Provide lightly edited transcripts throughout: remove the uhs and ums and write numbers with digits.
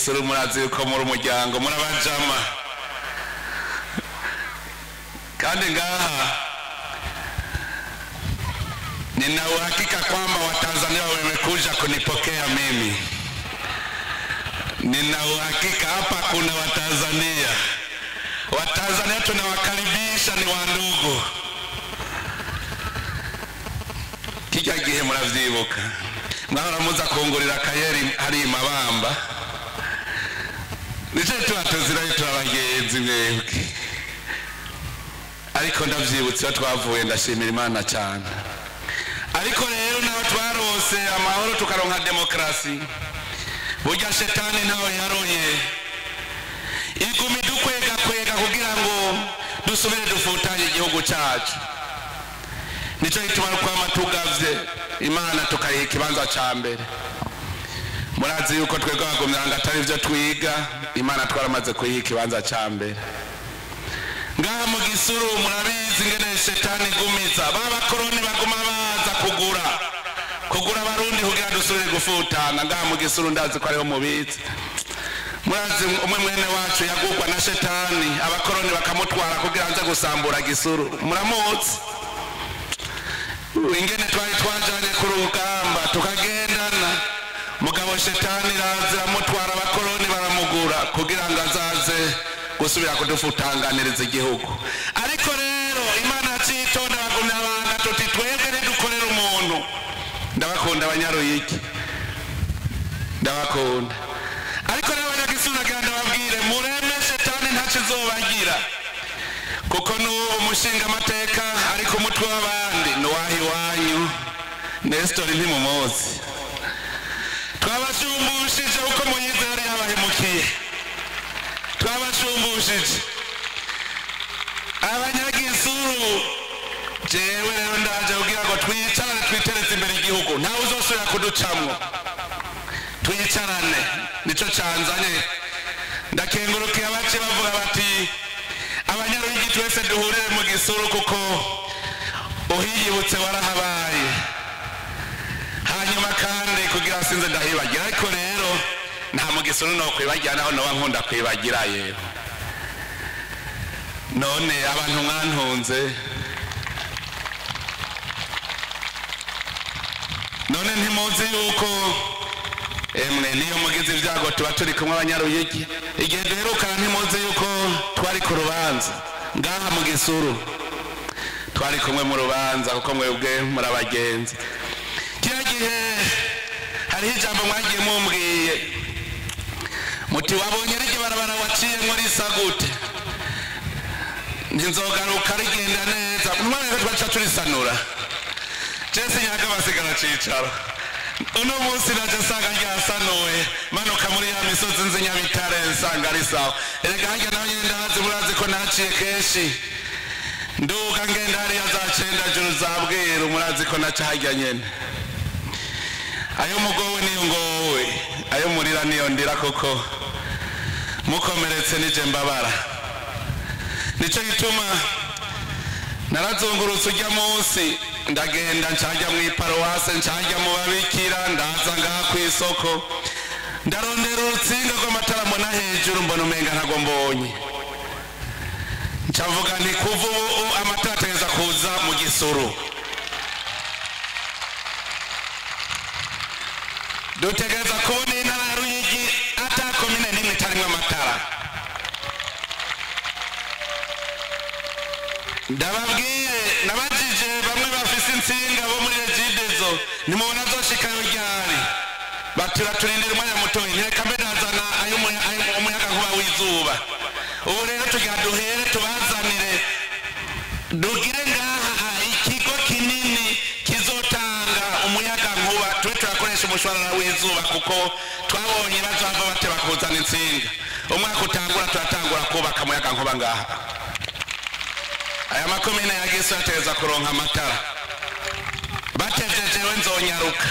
Gisuru murazi yuko muri umuryango murabajama kandi ngaha nina uhakika kwamba Watanzania wamekuja kunipokea mimi. Nina uhakika hapa kuna Watanzania. Watanzania tunawakaribisha, ni wandugu. Kijya gihe muravyibuka mwahora muza kungurira Kayeri hari Mabamba, nico tubatuzira abagenzi mwebwe, ariko ndavyibutse twavuye, ndashimira Imana cyane. Ariko rero naho twarose amahoro tukaronka demokrasi, burya shetani nawe yaroye igumi dukwega kugira ngo dusubire dufutanye igihugu cyacu. Nico gituma kwama tugavye Imana tukayiha ikibanza ca mbere. Murazi yuko twebwe abagomyanga atari byo twiga, Imana twaramaze kuyiha ikibanza ca mbere. Ngaha mu Gisuru murabizi ngene shetani gumiza babakoroni baguma baza kugura abarundi kugira dusubire gufutana. Ngaha mu Gisuru ndazi ko ariho mubizi. Murazi umwe mwene wacu yagugwa na shetani, abakoroni bakamutwara kugira nze gusambura Gisuru. Muramuzi ingene twari twajanye ku rugamba tukagendana, mugabo shetani razira mutwara, abakoroni baramugura kugira ngo azaze gusubira kudufutanganiriza igihugu. Ariko rero Imana citonda bagumya abanga tuti twebwe dukorera umuntu. Ndabakunda Abanyaruyigi, ndabakunda. Ariko rero Abanyagisuru nagira ndababwire mureme shetani ntakizobagira, kuko n'uwo umushinga amateka ariko umutwe w'abandi n'uwahi wanyu Nestor ntimumuzi. Twabashumbushije uko Muyize yari yabahemukiye, twabashumbushije Abanyagisuru. Jewe rero ndaje kugira ngo twicarane twiteretse imbere igihugu, ntawe uzosubira kuducamwo. Twicarane nico canzanye. Ndakengurukiye abace bavuga bati Abanyaruyigi twese duhurire mu Gisuru kuko uhiyibutse warahabaye. Hanyuma kandi kugira sinze ndahibagira, ariko rero nta mu Gisuru no kwibagira, naho no nkunda kwibagira yewe. None abantu mwantunze, none ntimuzi yuko emwe niyo mugize ibyago tuba turi kumwe Abanyaruyigi. Igihe duherukana ntimuzi yuko twari ku rubanza ngaha mu Gisuru, twari kumwe mu rubanza kuko mwebwe muri abagenzi. Kiriya gihe hariho ijambo mwagiye mumbwiye muti wabonye rige barabara waciyemwo risa gute, nzogaruka rigenda neza, mwana twaca turisanura. Jese nyaga basigara cicaro, uno munsi naje sanga ryasanuwe, manuka muri ya misozi nzi Nyabitare nsanga ari sawa. Erega harya naho nyene ndahazi, murazi ko naciye kenshi nduga ngenda hariya za Cendajuru za Bweru, murazi ko naca harya nyene. Ayo mugowe niyo ngowe, ayo murira niyo ndira, koko mukomeretse nije mbabara. Nico gituma narazungurutse ujya munsi, ndagenda ncajya mu iparuwase, ncajya mu babikira, ndaza ngaha ku isoko, ndarondera urutsinga rw'amatara mbona hejuru, mbona umenga ntago mbonye. Ncavuga nti kuva ubu amatara ategeza kuza mu Gisuru. Dutegereza kubona intara ya Ruyigi ata komine n'imwe itarimwo amatara. Ndababwiye nabajije bamwe bafise insinga bo muri Regidezo, nimubona zoshikayo ryari? Batura turindira umwanya mutoyi, ntireka mbe nazana umuyaga nkuba w'izuba. Ubu rero tugira duhere tubazanire, dugire ngaha ikigo kinini kizotanga umuyaga nkuba, tube turakoresha umushwarara w'izuba, kuko twabonye bazava bateba kuzana insinga. Umwaka utangura turatangura kubaka umuyaga nkuba ngaha. Aya makomine ya Gisuru ateza kuronka amatara. Batejejewe nzonyaruka.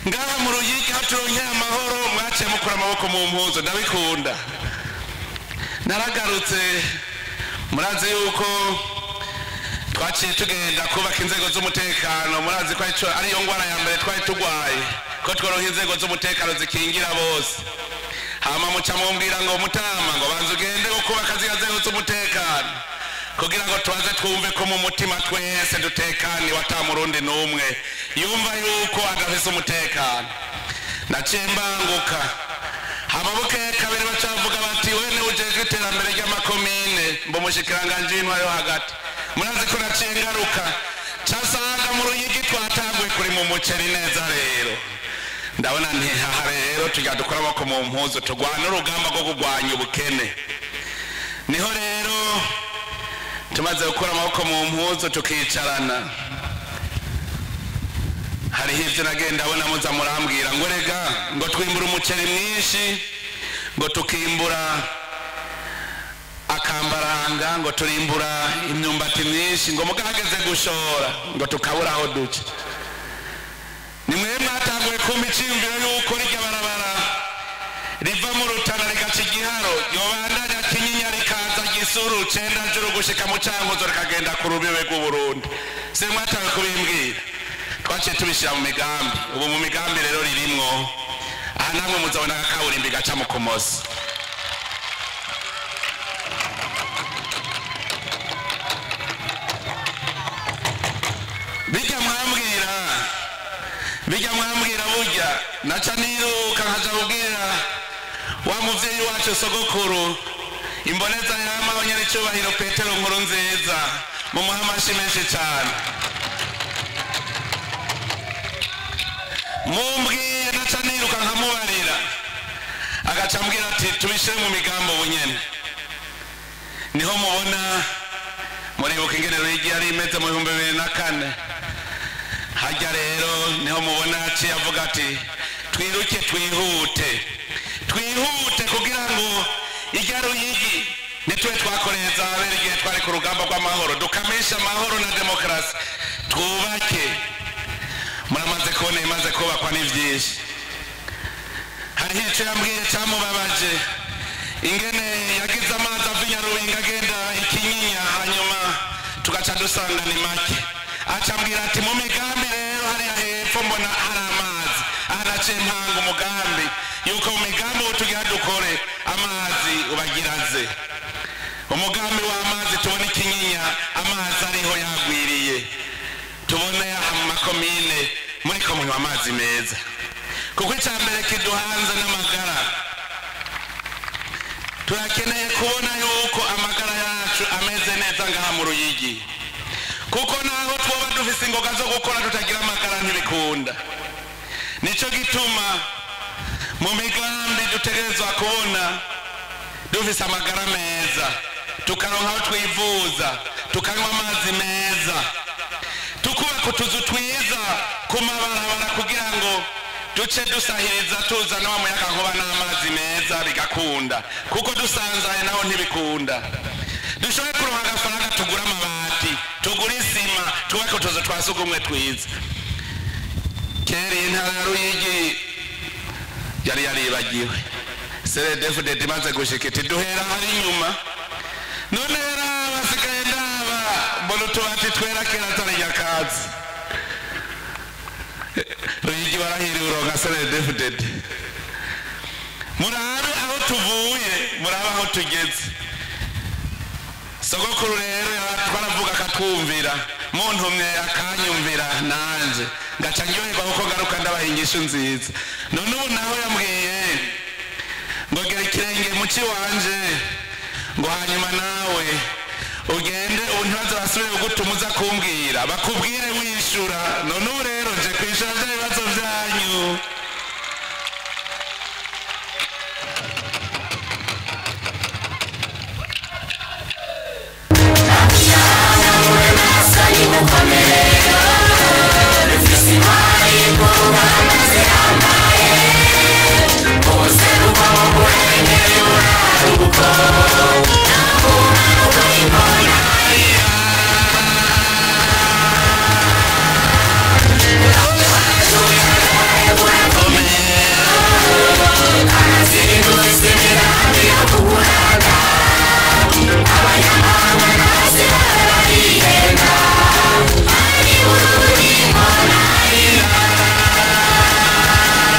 Ngaha mu Ruyigi haturonke amahoro, mwaciye mukura amaboko mu mpuzo, ndabikunda. Naragarutse, murazi yuko twaciye tugenda kubaka inzego z'umutekano murazi ko ariyo ngwara ya mbere twari tugwaye ko tworonka inzego z'umutekano zikingira bose hama muca mumbwira ngo Mutama ngo banza ugende kubaka ziriya nzego z'umutekano kugira ngo tubaze twumve ko mu mutima twese dutekaniwe ata murundi n'umwe yumva yuko adafise umutekano. Naciye mbanguka hama bukeye kabiri bacavuga bati wene ujejwe iterambere ry'amakomine mbo mushikiranganje w'intwaro yo hagati. Murazi ko naciye ngaruka casanga mu Ruyigi twatanguye kuri mu muceri neza rero ndabona ntihaha rero tujya dukora amaboko mu mpuzu tugwana urugamba rwo kugwanya ubukene. Niho rero tumaze gukora amaboko mu mpuzu tukicarana hariho ivyo nagenda abona muza murambwira ngo rega ngo twimbura umuceri mwinshi ngo tukimbura akambaranga ngo turimbura imyumbati myinshi ngo mugahageze gushora ngo tukabura aho duca. Nimwe mwatanguye kumpa iciyumviro yuko rirya barabara riva mu Rutana rigaca Igiharo yobandanya Kinyinya rikaza Gisuru Cendajuru gushika mu Cankuzo rikagenda ku rubibe rw'Uburundi. Se mwatanguye kubimbwira twaciye tubishira mu migambi. Ubu mu migambi rero ririmwo aha namwe muzabona kaburimbi gaca mu Kumoso. Bijya mwambwira burya naca niruka nkaja kubwira wa muvyeyi wacu sogokuru imboneza yama abanyaricubahiro Petero Nkurunziza mu muhamashi menshi cane. Mumbwiye naca niruka nkamubarira agaca ambwira ati tubishire mu migambo bunyene. Niho mubona muribuka ingene Ruyigi yari imeze mu 2004 hajya rero niho mubona yaciye avuga ati twiruke twihute kugira ngo irya Ruyigi nitwe twakoreza abera igihe twari ku rugamba rw'amahoro dukamisha amahoro na demokarasi twubake. Muramaze kubona imaze kubakwa n'ivyinshi. Hariho ico yambwiye camubabaje ingene yagize amazi ava Nyarubinga agenda Ikinyinya hanyuma tugaca dusanga ni make. Acambwira ati mu migambi rero hariya hepfo mbona hari amazi. Aha naciye mpanga umugambi yuko mu migambi tugira dukore amazi ubagiraze. Umugambi w'amazi tubone Kinyinya amazi ariho yagwiriye tubone amakomine muri ko munywa amazi meza kuko icambere kiduhanze n'amagara. Turakeneye kubona yuko amagara yacu ameze neza ngaha mu Ruyigi kuko naho twoba dufise ingoga zo gukora tutagira amagara ntibikunda. Nico gituma mu migambi dutegerezwa kubona dufise amagara meza tukaronka aho twivuza tukanywa amazi meza tukubaka utuzu twiza ku mabarabara kugira ngo duce dusahiriza tuzana wa muyaga nkuba n'amazi meza bigakunda kuko dusanzaye naho ntibikunda. Dushoboye kuronka agafaranga tugura amabati tugura isima twubake utuzu twa sugumwe twiza. Kera intara ya Ruyigi yari yaribagiwe. CRDFDD imaze gushika iti duhera hari inyuma none basigaye ndaba mbona utubati twera kera atari nyakatsi. Ruyigi barahiriwe uronka CRDFDD. Murabe aho tuvuye murabe aho tugeze. Sogokuru rero twaravuga akatwumvira muntumye akanyumvira nanje ngaca ndyoherwa kuko ngaruka ndabahingisha nziza. None ubu naho yambwiye ngo gera ikirenge muci wanje ngo hanyuma nawe ugende ubu ntibaze basubire gutuma uza kumbwira bakubwire wishura. None ubu rero nje kwishura